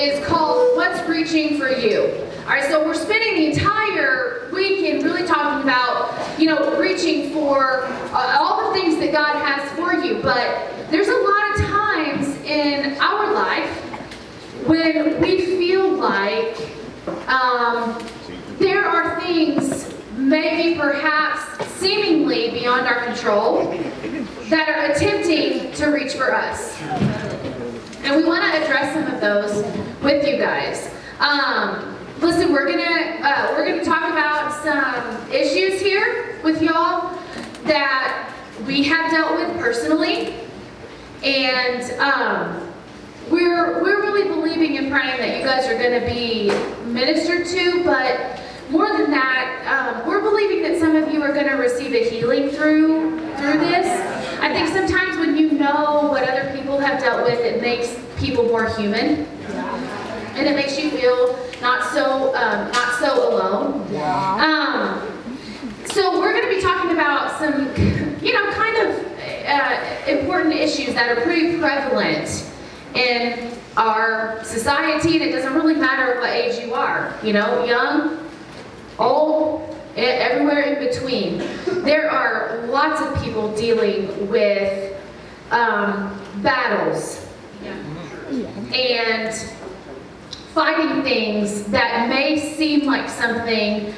is called What's Reaching for You. All right, so we're spending the entire weekend really talking about, reaching for all the things that God has for you. But there's a lot of times in our life when we feel like there are things maybe perhaps seemingly beyond our control that are attempting to reach for us. And we want to address some of those with you guys. Listen, we're gonna talk about some issues here with y'all that we have dealt with personally, and we're really believing and praying that you guys are going to be ministered to. But more than that, we're believing that some of you are going to receive a healing through this. I think sometimes when you know what other people have dealt with, it makes people more human, and it makes you feel not so alone. So we're going to be talking about some, kind of important issues that are pretty prevalent in our society, and it doesn't really matter what age you are, young, old, everywhere in between. There are lots of people dealing with battles and fighting things that may seem like something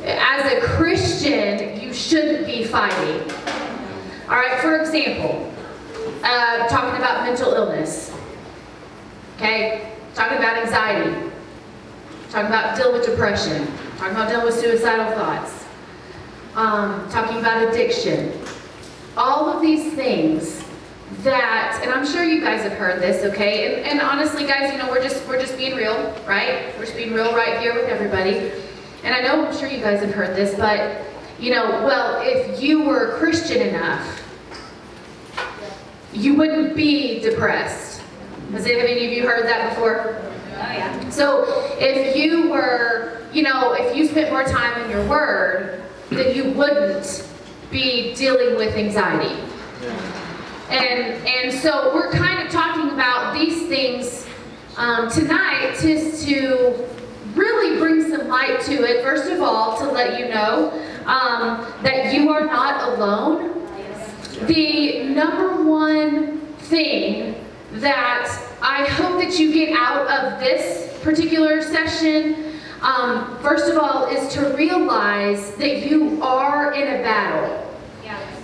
as a Christian you shouldn't be fighting. All right, for example, talking about mental illness, okay? Talking about anxiety, talking about dealing with depression, talking about dealing with suicidal thoughts, talking about addiction. All of these things that, and I'm sure you guys have heard this, okay? And honestly, guys, we're just being real, right? We're just being real right here with everybody. And I know, I'm sure you guys have heard this, but, well, if you were Christian enough, you wouldn't be depressed. Has any of you heard that before? Oh, yeah. So if you were, if you spent more time in your word, then you wouldn't be dealing with anxiety. And so we're kind of talking about these things tonight just to really bring some light to it. First of all, to let you know that you are not alone. The number one thing that I hope that you get out of this particular session, first of all, is to realize that you are in a battle.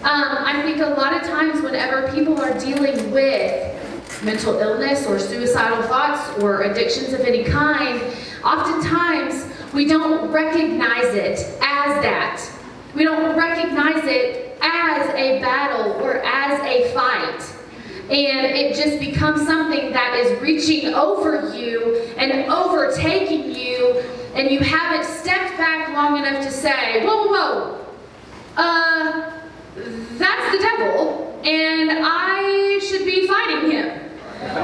I think a lot of times whenever people are dealing with mental illness or suicidal thoughts or addictions of any kind, oftentimes we don't recognize it as that. We don't recognize it as a battle or as a fight. And it just becomes something that is reaching over you and overtaking you, and you haven't stepped back long enough to say, whoa, that's the devil, and I should be fighting him.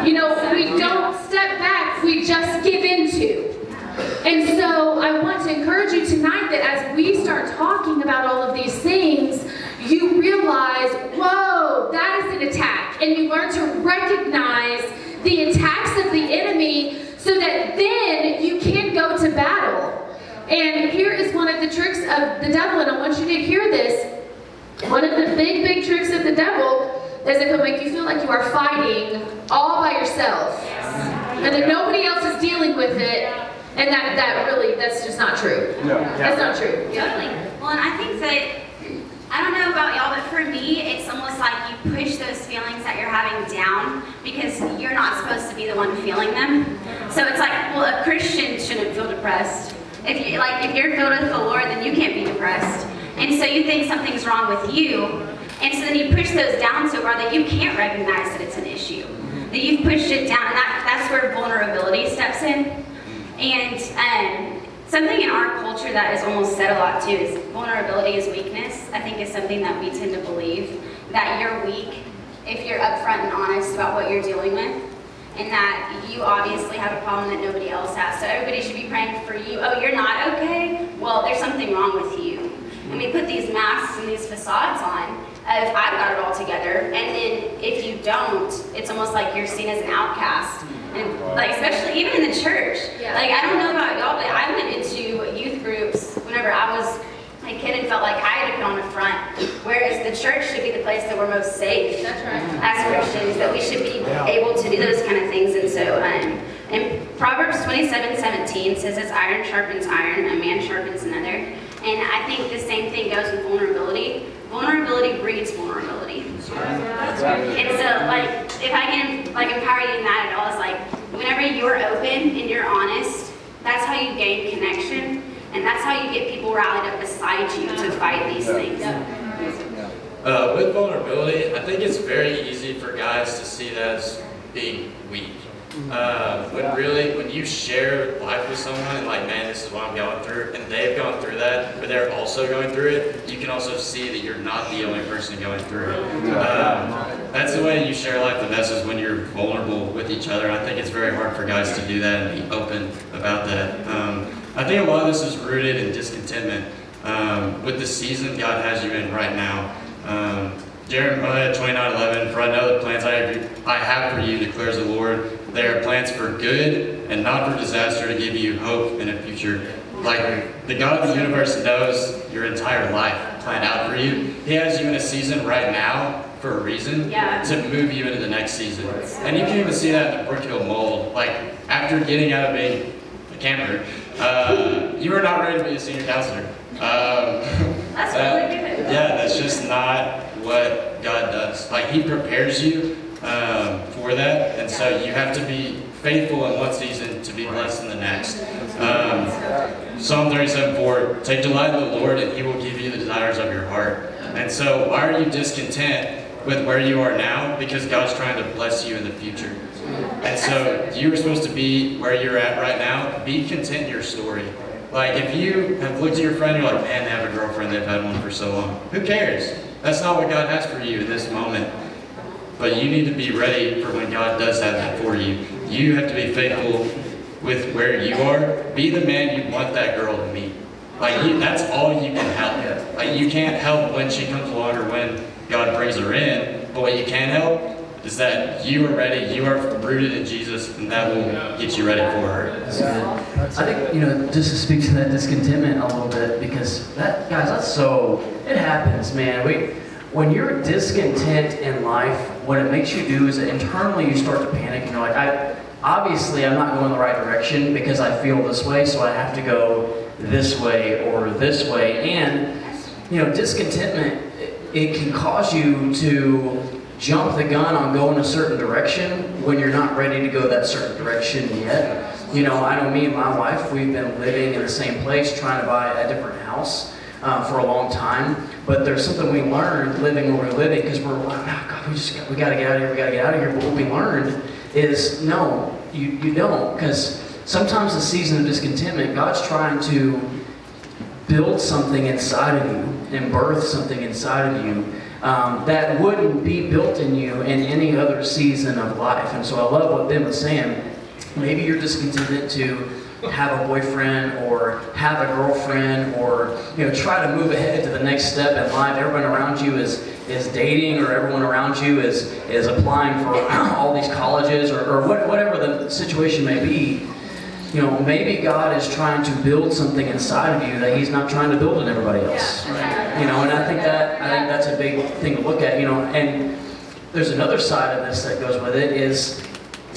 We don't step back, we just give into. And so I want to encourage you tonight that as we start talking about all of these things, you realize, whoa, that is an attack. And you learn to recognize the attacks of the enemy so that then you can go to battle. And here is one of the tricks of the devil, and I want you to hear this. One of the big tricks of the devil is that he'll make you feel like you are fighting all by yourself. And that nobody else is dealing with it. And that's just not true. No. That's not true. Totally. Well, and I think that, I don't know about y'all, but for me, it's almost like you push those feelings that you're having down because you're not supposed to be the one feeling them. So it's like, well, a Christian shouldn't feel depressed. If you're filled with the Lord, then you can't be depressed. And so you think something's wrong with you, and so then you push those down so far that you can't recognize that it's an issue. That you've pushed it down, and that's where vulnerability steps in. And something in our culture that is almost said a lot too is vulnerability is weakness. I think is something that we tend to believe, that you're weak if you're upfront and honest about what you're dealing with, and that you obviously have a problem that nobody else has. So everybody should be praying for you. Oh, you're not okay? Well, there's something wrong with you. And we put these masks and these facades on of I've got it all together, and then if you don't, it's almost like you're seen as an outcast. And like, especially even in the church. Yeah. Like, I don't know about y'all, but I went into youth groups whenever I was a kid and felt like I had to put on a front, whereas the church should be the place that we're most safe. That's right. As Christians, that we should be able to do those kind of things. And so, and Proverbs 27:17 says, as iron sharpens iron, a man sharpens another. And I think the same thing goes with vulnerability. Vulnerability breeds vulnerability. And so, like, if I can, like, empower you in that at all, it's like, whenever you're open and you're honest, that's how you gain connection, and that's how you get people rallied up beside you to fight these things. With vulnerability, I think it's very easy for guys to see that as being weak. When you share life with someone and like, man, this is what I'm going through, and they've gone through that, but they're also going through it, you can also see that you're not the only person going through it. That's the way you share life the best, is when you're vulnerable with each other. I think it's very hard for guys to do that and be open about that. I think a lot of this is rooted in discontentment with the season God has you in right now. Jeremiah 29:11, for I know the plans I have for you, declares the Lord. They are plans for good and not for disaster, to give you hope in a future. Like, the God of the universe knows your entire life planned out for you. He has you in a season right now for a reason, to move you into the next season. And you can even see that in the Brookhill mold. Like, after getting out of being a camper, you are not ready to be a senior counselor. That's really good. Yeah, that's just not what God does. Like, He prepares you for that, and so you have to be faithful in one season to be blessed in the next. Psalm 37:4, take delight in the Lord, and He will give you the desires of your heart. And so, why are you discontent with where you are now? Because God's trying to bless you in the future. And so, you are supposed to be where you're at right now. Be content in your story. Like, if you have looked at your friend, you're like, man, they have a girlfriend, they've had one for so long. Who cares? That's not what God has for you in this moment. But you need to be ready for when God does have that for you. You have to be faithful with where you are. Be the man you want that girl to meet. Like, that's all you can help. Like, you can't help when she comes along or when God brings her in. But what you can help is that you are ready, you are rooted in Jesus, and that will get you ready for her. I think, just to speak to that discontentment a little bit, because it happens, man. When you're discontent in life, what it makes you do is that internally you start to panic, and you're like, obviously I'm not going the right direction because I feel this way, so I have to go this way or this way. And, discontentment, it can cause you to jump the gun on going a certain direction when you're not ready to go that certain direction yet. I know me and my wife, we've been living in the same place, trying to buy a different house for a long time. But there's something we learned living where we're living, because we're like, oh God, we gotta get out of here, we gotta get out of here. But what we learned is, no, you don't, because sometimes the season of discontentment, God's trying to build something inside of you and birth something inside of you that wouldn't be built in you in any other season of life. And so I love what Ben was saying. Maybe you're discontented to have a boyfriend or have a girlfriend, or try to move ahead to the next step in life. Everyone around you is dating, or everyone around you is applying for all these colleges, or whatever the situation may be. Maybe God is trying to build something inside of you that He's not trying to build in everybody else. And I think that's a big thing to look at. And there's another side of this that goes with it, is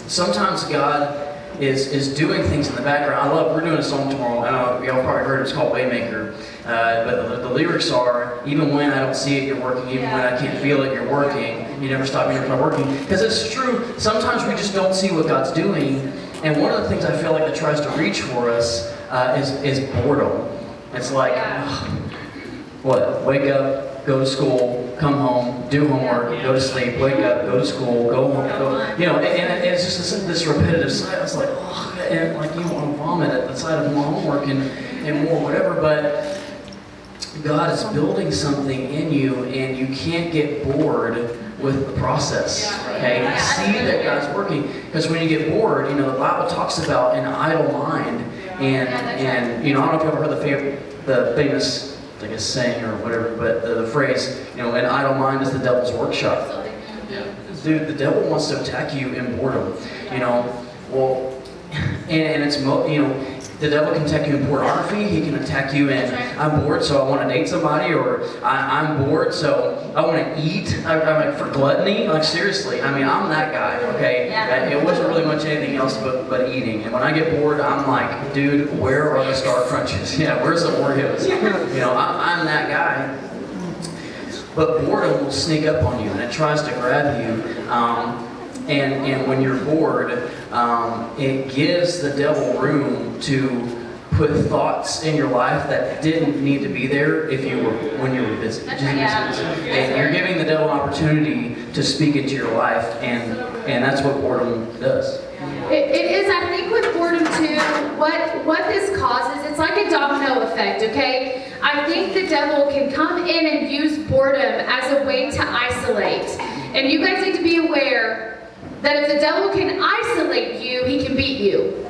sometimes God is doing things in the background. We're doing a song tomorrow, I know y'all probably heard it, it's called Waymaker. But the lyrics are, even when I don't see it, you're working. Even when I can't feel it, you're working. You never stop working. Because it's true, sometimes we just don't see what God's doing. And one of the things I feel like that tries to reach for us is boredom. It's like, wake up, go to school, come home, do homework, go to sleep, wake up, go to school, go home, and it's just this repetitive cycle. It's and like you want to vomit at the sight of more homework and more whatever. But God is building something in you, and you can't get bored with the process. Okay, see that God's working, because when you get bored, the Bible talks about an idle mind, and I don't know if you've ever heard the famous like a saying or whatever, but the phrase, an idle mind is the devil's workshop. Dude, the devil wants to attack you in boredom, well, and it's, the devil can attack you in pornography, he can attack you in, I'm bored so I want to date somebody, or I'm bored so I want to eat, I'm like, for gluttony, like seriously, I'm that guy, okay? It wasn't really much anything else but eating, and when I get bored, I'm like, dude, where are the Star Crunches? Yeah, where's the Oreos? I'm that guy. But boredom will sneak up on you, and it tries to grab you, and when you're bored, it gives the devil room to put thoughts in your life that didn't need to be there when you were busy. And you're giving the devil an opportunity to speak into your life, and that's what boredom does. It is, I think, with boredom too, what this causes, it's like a domino effect, okay? I think the devil can come in and use boredom as a way to isolate. And you guys need to be aware that if the devil can isolate you, he can beat you.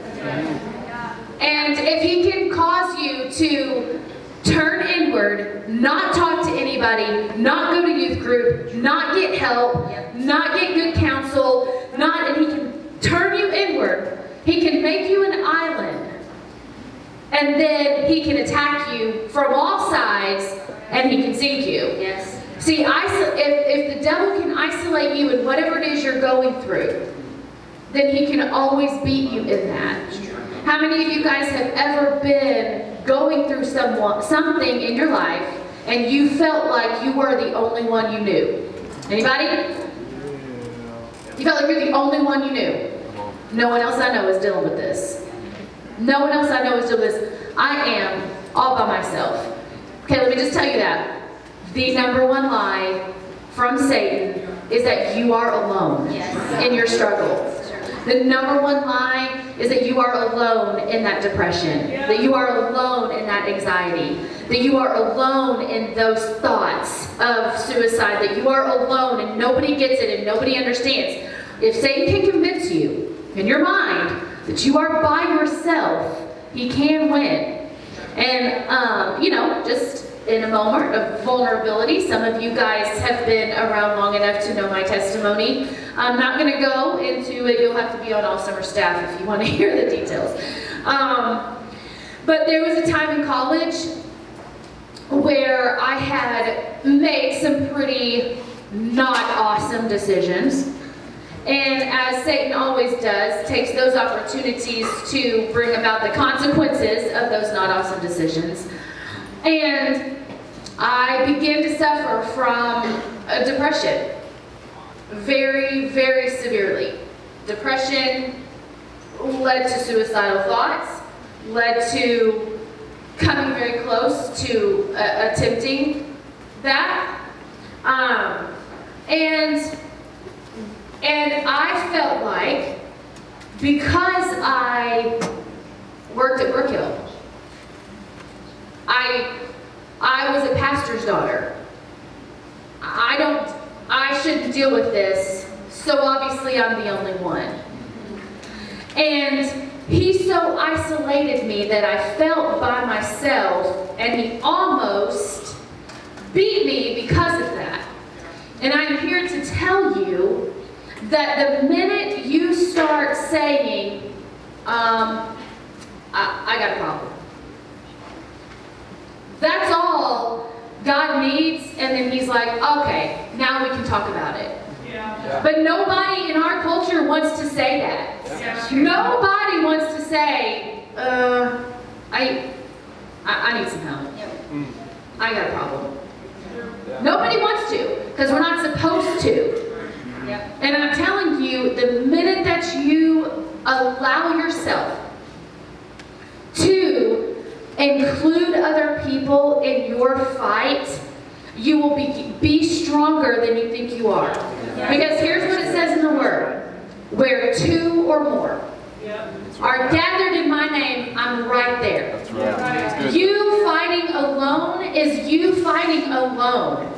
And if he can cause you to turn inward, not talk to anybody, not go to youth group, not get help, not get good counsel, and he can turn you inward, he can make you an island, and then he can attack you from all sides, and he can sink you. Yes. See, if the devil can isolate you in whatever it is you're going through, then he can always beat you in that. How many of you guys have ever been going through something in your life and you felt like you were the only one you knew? Anybody? You felt like you're the only one you knew. No one else I know is dealing with this. No one else I know is dealing with this. I am all by myself. Okay, let me just tell you that. The number one lie from Satan is that you are alone in your struggle. The number one lie is that you are alone in that depression, that you are alone in that anxiety, that you are alone in those thoughts of suicide, that you are alone and nobody gets it and nobody understands. If Satan can convince you in your mind that you are by yourself, he can win. And, just in a moment of vulnerability, some of you guys have been around long enough to know my testimony. I'm not going to go into it. You'll have to be on all summer staff if you want to hear the details. But there was a time in college where I had made some pretty not awesome decisions. And as Satan always does, takes those opportunities to bring about the consequences of those not awesome decisions. And I began to suffer from a depression, very, very severely. Depression led to suicidal thoughts, led to coming very close to attempting that. And I felt like, because I worked at Brookhill, I was a pastor's daughter. I shouldn't deal with this, so obviously I'm the only one. And he so isolated me that I felt by myself, and he almost beat me because of that. And I'm here to tell you that the minute you start saying, I got a problem, that's all God needs, and then he's like, okay, now we can talk about it. Yeah. But nobody in our culture wants to say that. Yeah. Nobody wants to say, I need some help. Yeah. I got a problem. Yeah. Nobody wants to, because we're not supposed to. Yeah. And I'm telling you, the minute that you allow yourself to include other people in your fight, you will be stronger than you think you are. Yeah. Because here's what it says in the Word. Where two or more are gathered in my name, I'm right there. That's right. That's you fighting alone is you fighting alone.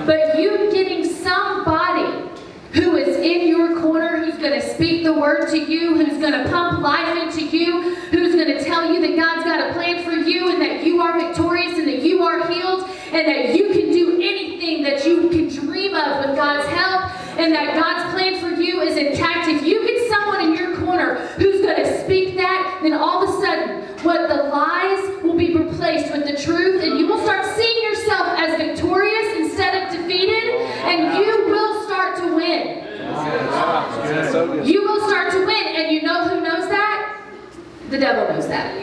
But you getting somebody who is in your corner, who's going to speak the the word to you, who's going to pump life into you, who's going to tell you that God's got a plan for you and that you are victorious and that you are healed and that you can do anything that you can dream of with God's help and that God's plan for you is intact. If you get someone in your corner who's going to speak that, then all of a sudden, what the lies will be replaced with the truth, and you will start seeing yourself as victorious instead of defeated, and you will start to win. You will start to win, and you know who knows that? The devil knows that.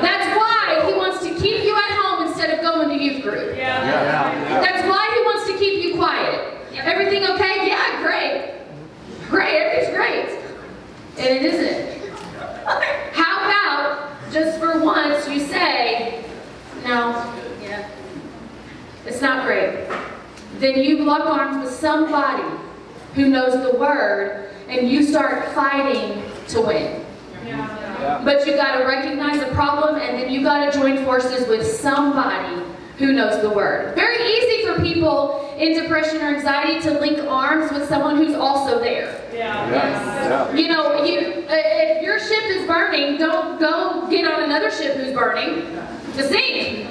That's why he wants to keep you at home instead of going to youth group. That's why he wants to keep you quiet. Everything okay? Yeah, great. Great, everything's great. And it isn't. How about, just for once, you say, no, it's not great. Then you lock arms with somebody who knows the word, and you start fighting to win. But you got to recognize the problem, and then you got to join forces with somebody who knows the word. Very easy for people in depression or anxiety to link arms with someone who's also there. You know, if your ship is burning, don't go get on another ship who's burning to sink.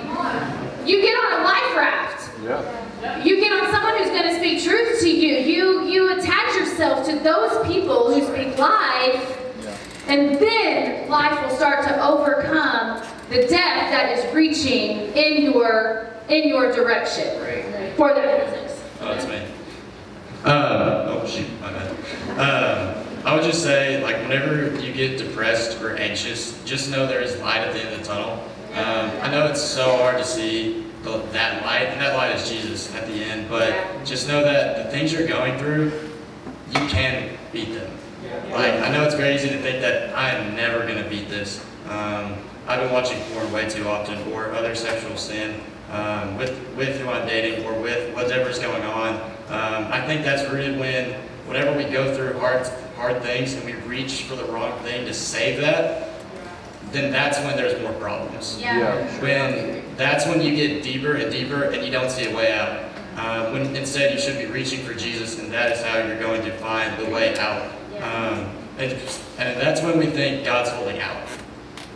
You get on a life raft. You get on someone who's going to speak truth to you. You attach yourself to those people who speak life, and then life will start to overcome the death that is reaching in your direction for that business. Oh, that's me. Oh shoot, my bad. I would just say, like, whenever you get depressed or anxious, just know there is light at the end of the tunnel. I know it's so hard to see that light, and that light is Jesus at the end, but just know that the things you're going through, you can beat them. Like, I know it's very easy to think that I am never going to beat this. I've been watching porn way too often, or other sexual sin, with who I'm dating, or with whatever's going on. I think that's rooted when, whenever we go through hard things and we reach for the wrong thing to save that, then that's when there's more problems. That's when you get deeper and deeper and you don't see a way out. When instead you should be reaching for Jesus, and that is how you're going to find the way out. And that's when we think God's holding out.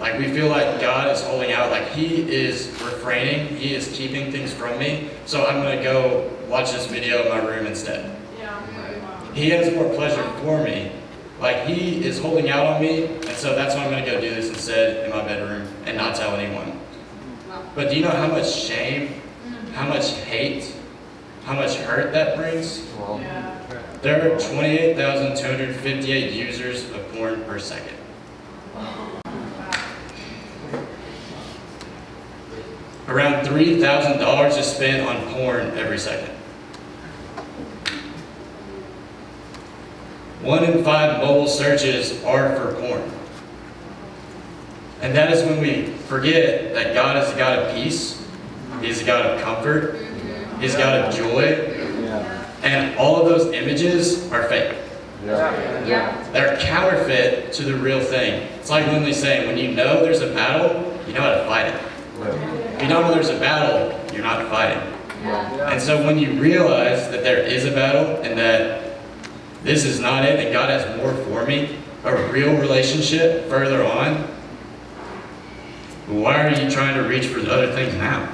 Like, we feel like God is holding out, like he is refraining, he is keeping things from me, so I'm going to go watch this video in my room instead. He has more pleasure for me. Like, he is holding out on me, and so that's why I'm going to go do this instead in my bedroom and not tell anyone. But do you know how much shame, how much hate, how much hurt that brings? There are 28,258 users of porn per second. Around $3,000 is spent on porn every second. 1 in 5 mobile searches are for porn. And that is when we forget that God is a God of peace, He's a God of comfort, He's a God of joy, and all of those images are fake. They're counterfeit to the real thing. It's like Lynlee saying, when you know there's a battle, you know how to fight it. If you don't know there's a battle, you're not fighting. And so when you realize that there is a battle and that this is not it and God has more for me, a real relationship further on, why are you trying to reach for the other things now?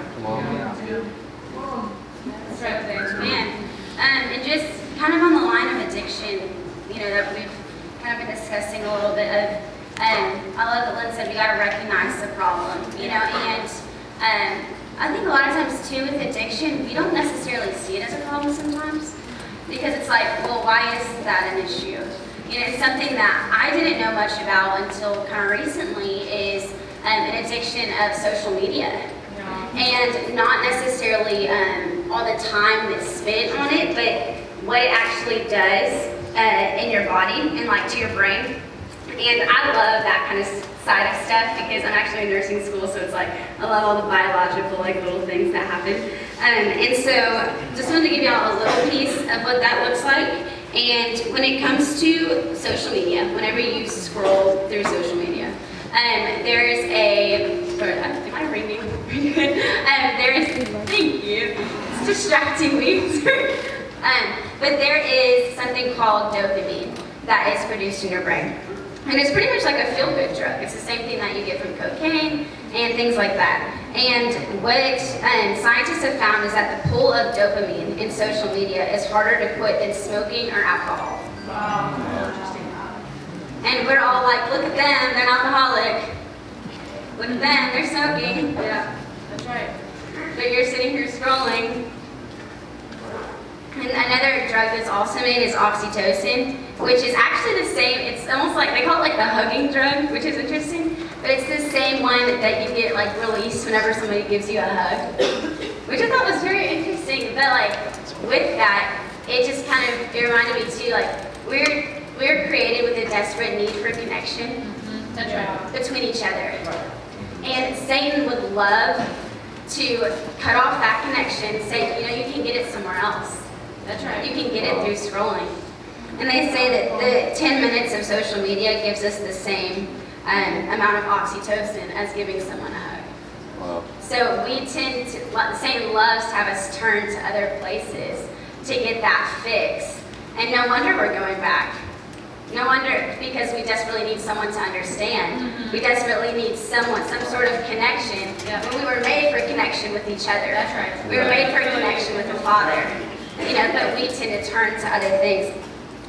That's right, man. And just kind of on the line of addiction, you know, that we've kind of been discussing a little bit of, I love that Lynn said we got to recognize the problem, you know, and I think a lot of times too with addiction, we don't necessarily see it as a problem sometimes, because it's like, well, why is that an issue? You know, it's something that I didn't know much about until kind of recently is an addiction of social media. And not necessarily all the time that's spent on it, but what it actually does in your body and like to your brain. And I love that kind of side of stuff because I'm actually in nursing school, so it's like I love all the biological like little things that happen. And so just wanted to give y'all a little piece of what that looks like. And when it comes to social media, whenever you scroll through social media, there's am I ringing? Thank you. It's distracting me. But there is something called dopamine. that is produced in your brain. And it's pretty much like a feel-good drug. It's the same thing that you get from cocaine and things like that. And what scientists have found is that the pull of dopamine in social media is harder to quit than smoking or alcohol. And we're all like, look at them, they're an alcoholic. Look at them, they're smoking. Yeah, that's right. But you're sitting here scrolling. And another drug that's also made is oxytocin, which is actually the same. It's almost like, they call it like the hugging drug, which is interesting. But it's the same one that you get like released whenever somebody gives you a hug, which I thought was very interesting. But like with that, it just kind of, it reminded me too, like we're created with a desperate need for connection. That's right. Between each other. And Satan would love to cut off that connection, say, you can get it somewhere else. That's right. You can get it through scrolling. And they say that the 10 minutes of social media gives us the same amount of oxytocin as giving someone a hug. Wow. So we tend to, Satan loves to have us turn to other places to get that fix. And no wonder we're going back. No wonder, because we desperately need someone to understand. We desperately need some sort of connection. When we were made for connection with each other. That's right. We were made for connection with the Father. But we tend to turn to other things.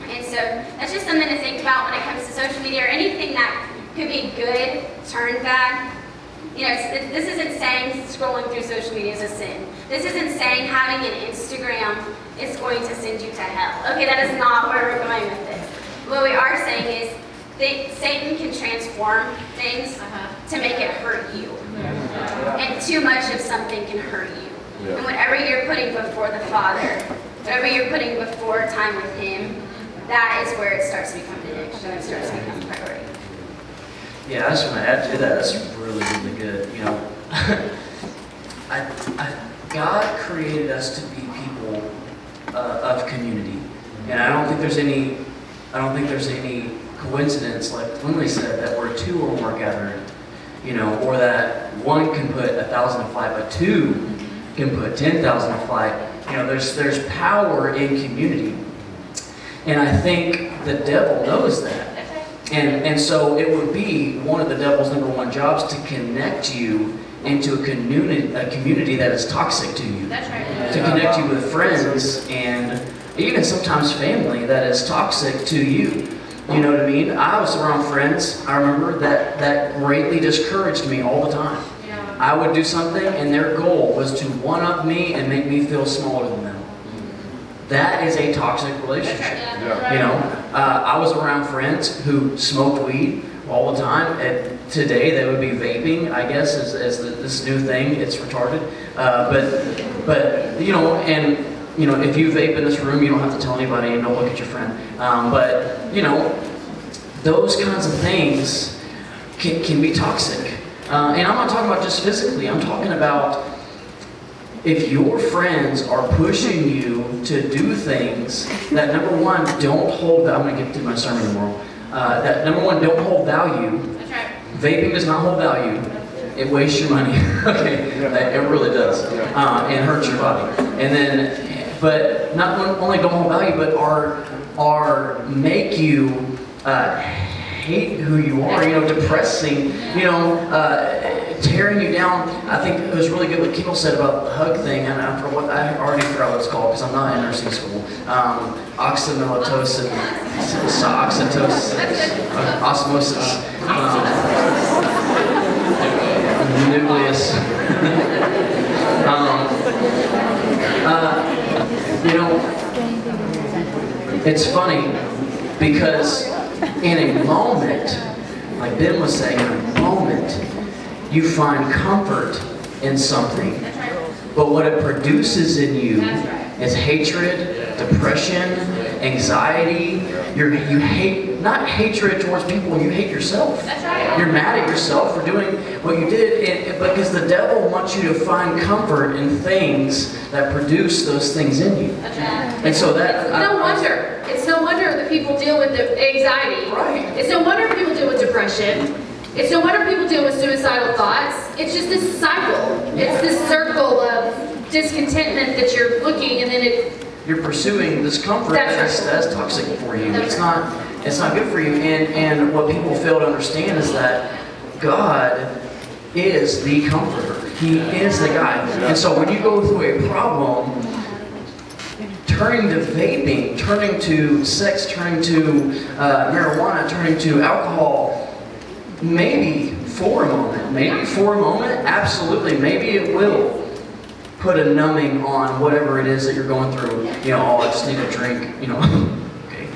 And so that's just something to think about when it comes to social media or anything that could be good turned bad. This isn't saying scrolling through social media is a sin. This isn't saying having an Instagram is going to send you to hell. Okay, that is not where we're going with this. What we are saying is that Satan can transform things to make it hurt you. And too much of something can hurt you. And whatever you're putting before the Father, whatever you're putting before time with Him, that is where it starts to become an addiction. It starts to become a priority. Yeah, I just want to add to that. That's really, really good. God created us to be people of community, and I don't think there's any coincidence, like Lynlee said, that where two or more gathered, or that one can put 1,000 to flight, but two can put 10,000 to flight. There's power in community, and I think the devil knows that. And so it would be one of the devil's number one jobs to connect you into a community that is toxic to you. That's right. To connect you with friends and even sometimes family that is toxic to you. You know what I mean? I was around friends, I remember, that greatly discouraged me all the time. Yeah. I would do something and their goal was to one-up me and make me feel smaller than them. That is a toxic relationship. I was around friends who smoked weed all the time. And today they would be vaping, I guess, as this new thing. It's retarded. But if you vape in this room, you don't have to tell anybody and don't look at your friend. Those kinds of things can be toxic. And I'm not talking about just physically. I'm talking about if your friends are pushing you to do things that, number one, don't hold, I'm going to get to my sermon tomorrow, that, number one, don't hold value. That's right. Vaping does not hold value. It wastes your money. Okay, it really does. And hurts your body. And then, but not only don't hold value, but are make you hate who you are, depressing, tearing you down. I think it was really good what Kendall said about the hug thing, and I already forgot what it's called because I'm not in nursing school. Oxymelatosis, osmosis, nucleus. It's funny because in a moment, like Ben was saying, in a moment, you find comfort in something. But what it produces in you is hatred, depression, anxiety. You hate, not hatred towards people, you hate yourself. You're mad at yourself for doing what you did, because the devil wants you to find comfort in things that produce those things in you. And so that... It's no wonder that people deal with the anxiety. Right. It's no wonder people deal with depression. It's no wonder people deal with suicidal thoughts. It's just this cycle. It's this circle of discontentment that you're looking, and then you're pursuing this comfort that's toxic for you. It's not It's not good for you. And what people fail to understand is that God is the comforter. He is the guy. And so when you go through a problem, turning to vaping, turning to sex, turning to marijuana, turning to alcohol, maybe for a moment, absolutely, maybe it will put a numbing on whatever it is that you're going through. You know, oh, I just need a drink, you know, okay.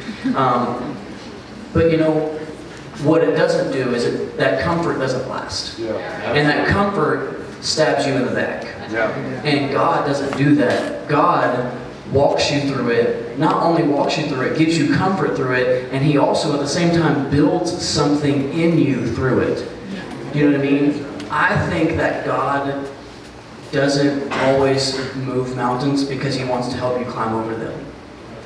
But you know, what it doesn't do is that comfort doesn't last. Yeah. And that comfort stabs you in the back. Yeah. And God doesn't do that. God walks you through it, not only walks you through it, gives you comfort through it, and He also at the same time builds something in you through it. You know what I mean? I think that God doesn't always move mountains because He wants to help you climb over them.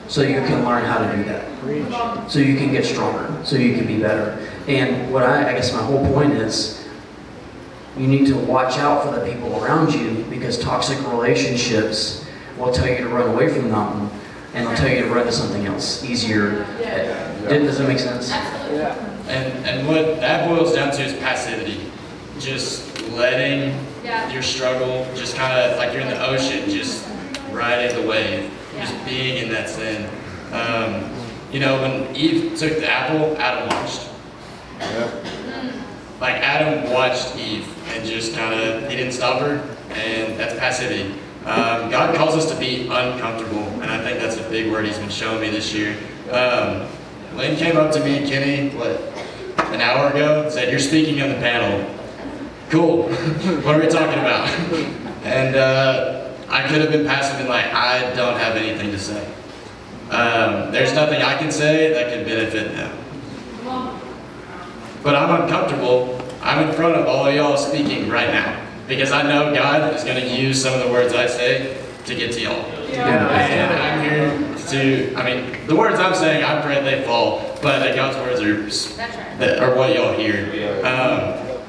So you can learn how to do that. So you can get stronger. So you can be better. And what I guess my whole point is, you need to watch out for the people around you, because toxic relationships will tell you to run away from the mountain, and they'll tell you to run to something else easier. Does that make sense? And what that boils down to is passivity. Just letting your struggle, just kind of like you're in the ocean, just riding the wave, just being in that sin. You know, when Eve took the apple, Adam watched. Like Adam watched Eve and just kind of, he didn't stop her, and that's passivity. God calls us to be uncomfortable, and I think that's a big word He's been showing me this year. Lynn came up to me and Kenny, an hour ago, and said, "You're speaking on the panel." Cool. What are we talking about? And I could have been passive and like, I don't have anything to say. There's nothing I can say that can benefit them. But I'm uncomfortable. I'm in front of all of y'all speaking right now, because I know God is going to use some of the words I say to get to y'all. And I'm here to, the words I'm saying, I pray they fall, but that God's words are what y'all hear.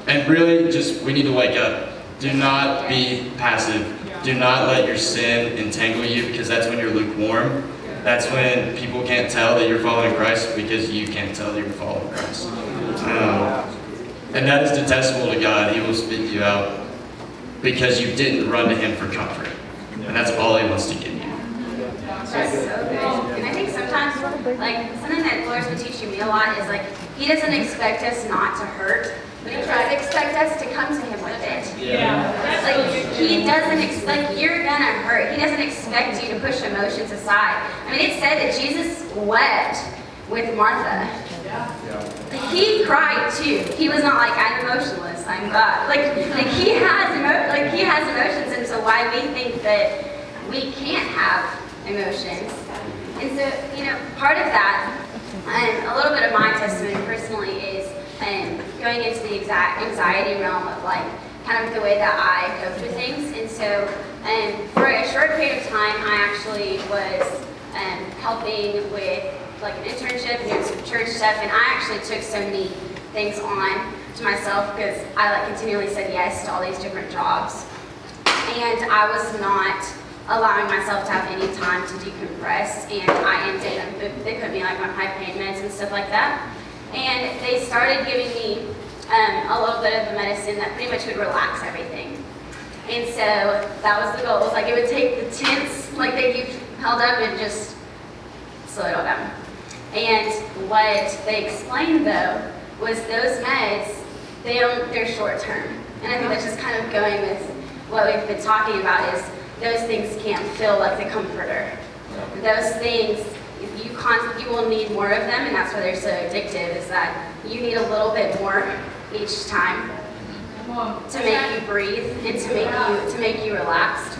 And really, just, we need to wake up. Do not be passive. Do not let your sin entangle you, because that's when you're lukewarm. That's when people can't tell that you're following Christ, because you can't tell that you're following Christ. And that is detestable to God. He will spit you out because you didn't run to Him for comfort. And that's all He wants to give you. That's so good. And I think sometimes, like, something that the Lord's been teaching me a lot is, like, He doesn't expect us not to hurt, but He does expect us to come to Him with it. Like, He doesn't expect, you're gonna hurt. He doesn't expect you to push emotions aside. I mean, it said that Jesus wept with Martha. He cried too. He was not like, I'm emotionless, I'm God. Like he has emotions, and so why we think that we can't have emotions. And so, part of that, a little bit of my testimony personally is going into the anxiety realm of like kind of the way that I coped with things. And so for a short period of time, I actually was helping with like an internship and doing some church stuff, and I actually took so many things on to myself because I like continually said yes to all these different jobs, and I was not allowing myself to have any time to decompress, and I ended up, they put me like on high pain meds and stuff like that, and they started giving me a little bit of the medicine that pretty much would relax everything. And so that was the goal. It was like it would take the tense, like that you've held up, and just slow it all down. And what they explained though was those meds, they're short term. And I think that's just kind of going with what we've been talking about is those things can't feel like the comforter. Those things, you will need more of them, and that's why they're so addictive, is that you need a little bit more each time to make you breathe and to make you relaxed.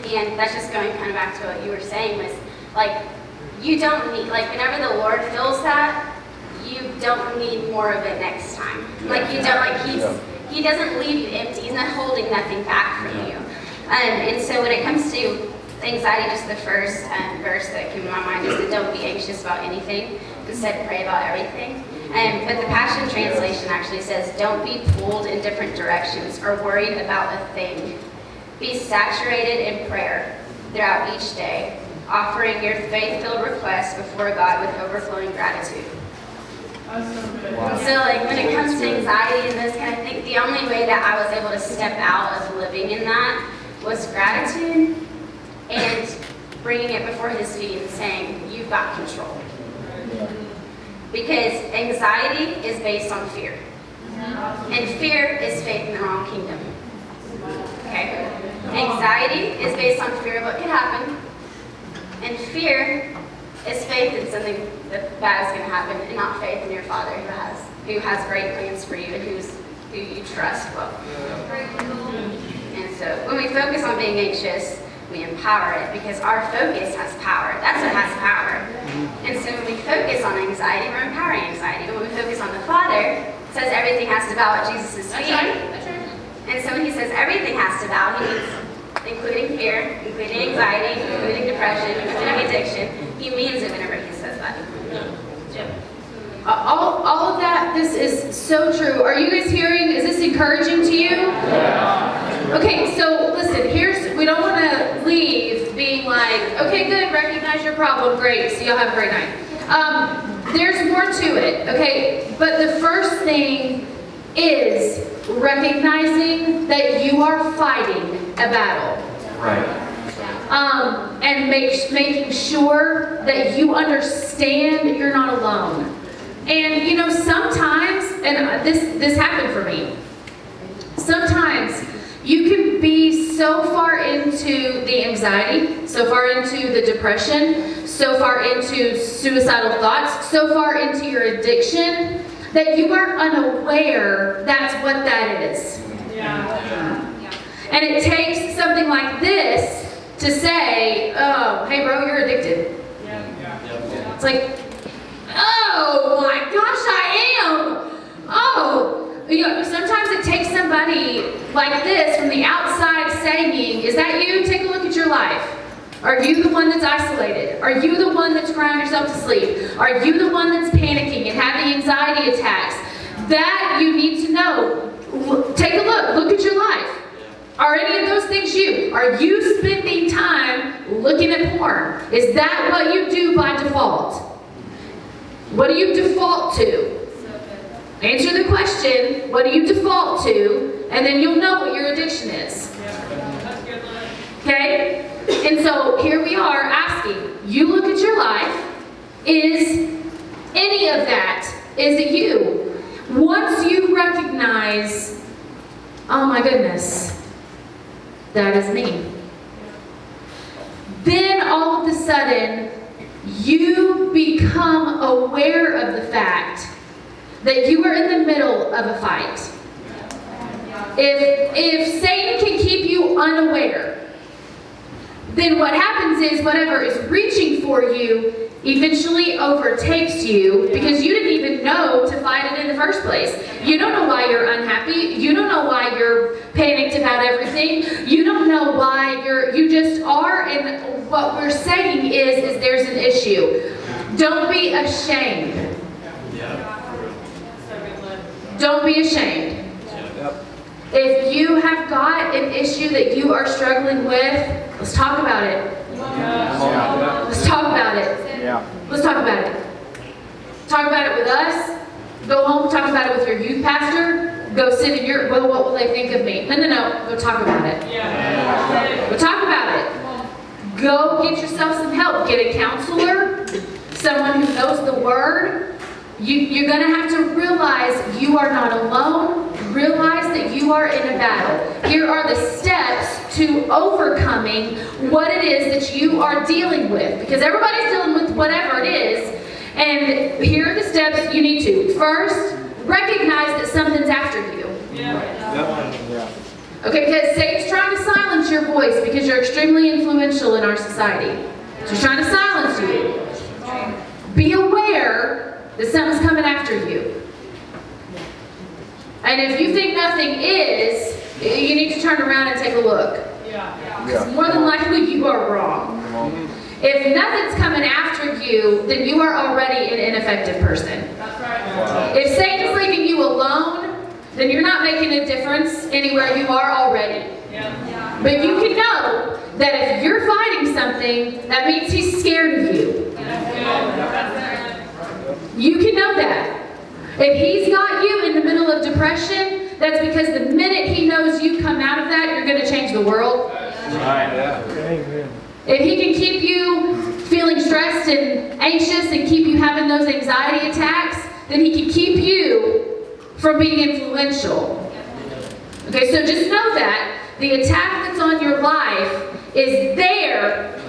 And that's just going kind of back to what you were saying was like, you don't need, like whenever the Lord fills that, you don't need more of it next time. Like you don't, like He doesn't leave you empty. He's not holding nothing back from you. And so when it comes to anxiety, just the first verse that came to my mind is that don't be anxious about anything, instead pray about everything. But the Passion Translation actually says, don't be pulled in different directions or worried about a thing. Be saturated in prayer throughout each day, offering your faith-filled requests before God with overflowing gratitude. So like when it comes to anxiety and this kind of thing, the only way that I was able to step out of living in that was gratitude and bringing it before his feet and saying, you've got control. Because anxiety is based on fear. And fear is faith in the wrong kingdom. Okay? Anxiety is based on fear of what could happen. And fear is faith in something that bad is going to happen, and not faith in your Father who has great plans for you and who you trust well. And so when we focus on being anxious, we empower it because our focus has power. That's what has power. And so when we focus on anxiety, we're empowering anxiety. But when we focus on the Father, it says everything has to bow at Jesus' feet. That's right. And so when he says everything has to bow, he means including fear, including anxiety, including depression, including addiction. He means it whenever he says that. All of that, this is so true. Are you guys hearing? Is this encouraging to you? Yeah. Okay, so listen, we don't want to leave being like, okay, good, recognize your problem, great, so y'all have a great night. There's more to it, okay? But the first thing is recognizing that you are fighting a battle. Right. And making sure that you understand you're not alone. And you know, sometimes, and this happened for me, sometimes you can be so far into the anxiety, so far into the depression, so far into suicidal thoughts, so far into your addiction, that you are unaware that's what that is. And it takes something like this to say, oh, hey bro, you're addicted. It's like, oh my gosh, I am. Oh, you know, sometimes it takes somebody like this from the outside saying, is that you? Take a look at your life. Are you the one that's isolated? Are you the one that's crying yourself to sleep? Are you the one that's panicking and having anxiety attacks? That you need to know. Take a look at your life. Are any of those things you? Are you spending time looking at porn? Is that what you do by default? What do you default to? Answer the question, what do you default to? And then you'll know what your addiction is. Okay? And so here we are asking, you look at your life, is any of that, is it you? Once you recognize, oh my goodness, that is me. Then all of a sudden, you become aware of the fact that you are in the middle of a fight. If Satan can keep you unaware, then what happens is whatever is reaching for you eventually overtakes you because you didn't even know to fight it in the first place. You don't know why you're unhappy. You don't know why you're panicked about everything. You don't know why you just are. And what we're saying is there's an issue. Don't be ashamed. Don't be ashamed. If you have got an issue that you are struggling with, let's talk about it. Let's talk about it. Let's talk about it. Talk about it with us. Go home, talk about it with your youth pastor. Go sit in your, well, what will they think of me? No. Go talk about it. Go talk about it. Go get yourself some help. Get a counselor, someone who knows the word. You're going to have to realize you are not alone. Realize that you are in a battle. Here are the steps to overcoming what it is that you are dealing with. Because everybody's dealing with whatever it is. And here are the steps you need to. First, recognize that something's after you. Okay, because Satan's trying to silence your voice because you're extremely influential in our society. So he's trying to silence you. Be aware that something's coming after you. And if you think nothing is, you need to turn around and take a look. Because more than likely you are wrong. If nothing's coming after you, then you are already an ineffective person. If Satan's leaving you alone, then you're not making a difference anywhere you are already. But you can know that if you're fighting something, that means he's scared of you. You can know that. If he's got you in the middle of depression, that's because the minute he knows you come out of that, you're going to change the world. If he can keep you feeling stressed and anxious and keep you having those anxiety attacks, then he can keep you from being influential. Okay, so just know that the attack that's on your life is there.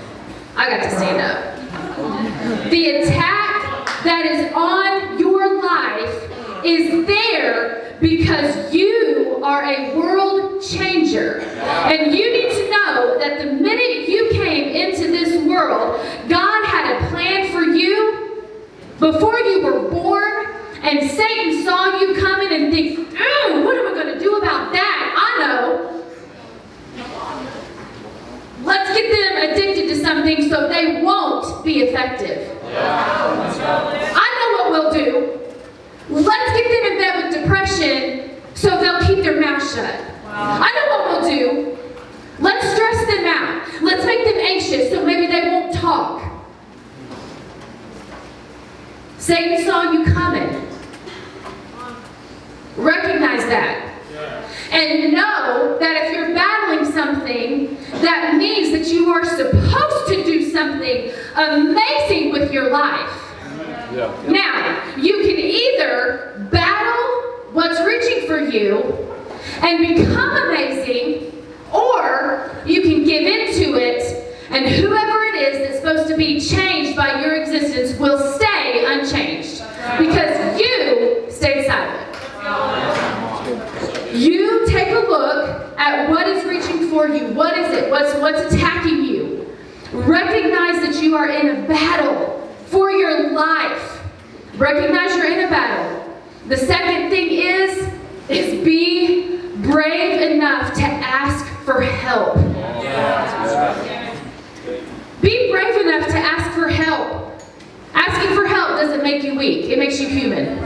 I got to stand up. The attack that is on your life is there because you are a world changer. And you need to know that the minute you came into this world, God had a plan for you before you were born, and Satan saw you coming and think, ooh, what am I going to do about that? I know. Let's get them addicted to something so they won't be effective. I know what we'll do. Let's get them in bed with depression so they'll keep their mouth shut. I know what we'll do. Let's stress them out. Let's make them anxious so maybe they won't talk. Satan saw you coming. Recognize that. And know that if you're battling something, that means that you are supposed to do something amazing with your life. Now, you can either battle what's reaching for you and become amazing, or you can give into it, and whoever it is that's supposed to be changed by your existence will stay unchanged because you stayed silent. You take a look at what is reaching for you. What is it? What's attacking you? Recognize that you are in a battle for your life. Recognize you're in a battle. The second thing is be brave enough to ask for help. Be brave enough to ask for help. Asking for help doesn't make you weak. It makes you human.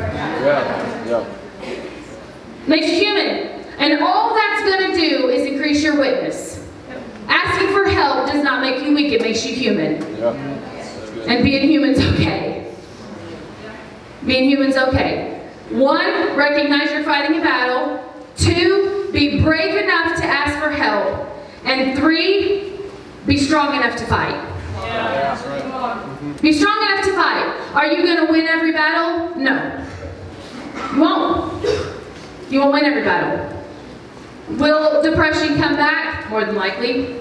Makes you human. And all that's going to do is increase your witness. Asking for help does not make you weak. It makes you human. And being human's okay. Being human's okay. 1, recognize you're fighting a battle. 2, be brave enough to ask for help. And 3, be strong enough to fight. Be strong enough to fight. Are you going to win every battle? No. You won't. You won't win every battle. Will depression come back? More than likely.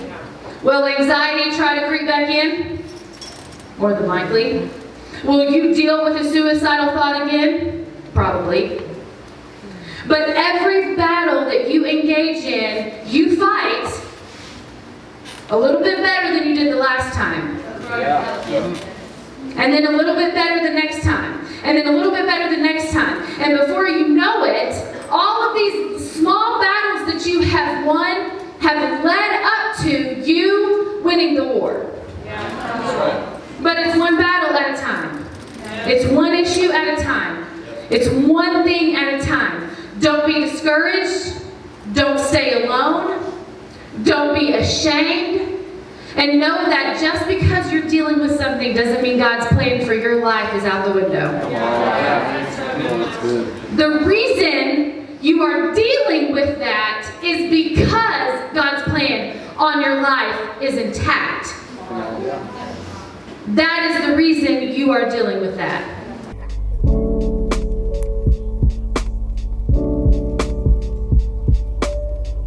Will anxiety try to creep back in? More than likely. Will you deal with a suicidal thought again? Probably. But every battle that you engage in, you fight a little bit better than you did the last time. And then a little bit better the next time. And then a little bit better the next time. And before you know it, all of these small battles that you have won have led up to you winning the war. But it's one battle at a time. It's one issue at a time. It's one thing at a time. Don't be discouraged. Don't stay alone. Don't be ashamed. And know that just because you're dealing with something doesn't mean God's plan for your life is out the window. The reason you are dealing with that is because God's plan on your life is intact. That is the reason you are dealing with that.